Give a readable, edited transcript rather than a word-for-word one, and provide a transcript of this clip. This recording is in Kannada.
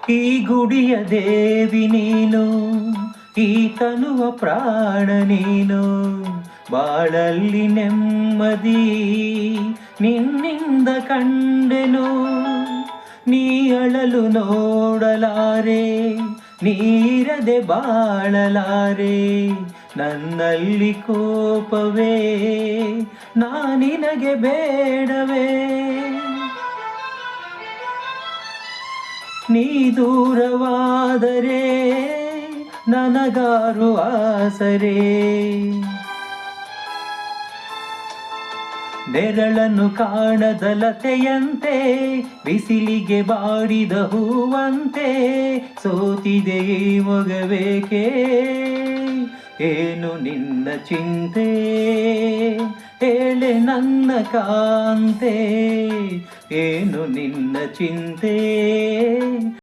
ಈ ಗುಡಿಯ ದೇವಿ ನೀನು, ಈ ತನುವ ಪ್ರಾಣ ನೀನು, ಬಾಳಲ್ಲಿ ನೆಮ್ಮದಿ ನಿನ್ನಿಂದ ಕಂಡೆನು. ನೀ ಅಳಲು ನೋಡಲಾರೆ, ನೀರದೆ ಬಾಳಲಾರೆ, ನನ್ನಲ್ಲಿ ಕೋಪವೇ ನಾನಿನಗೆ ಬೇಡವೇ. ನೀ ದೂರವಾದರೆ ನನಗಾರು ಆಸರೆ, ನೆರಳನ್ನು ಕಾಣದ ಲತೆಯಂತೆ, ಬಿಸಿಲಿಗೆ ಬಾಡಿದ ಹೂವಂತೆ, ಸೋತಿದೆ ಈ ಮೊಗವೇಕೆ, ಏನು ನಿನ್ನ ಚಿಂತೆ, ಹೇಳೆ ನನ್ನ ಕಾಂತೆ, ಏನು ನಿನ್ನ ಚಿಂತೆ.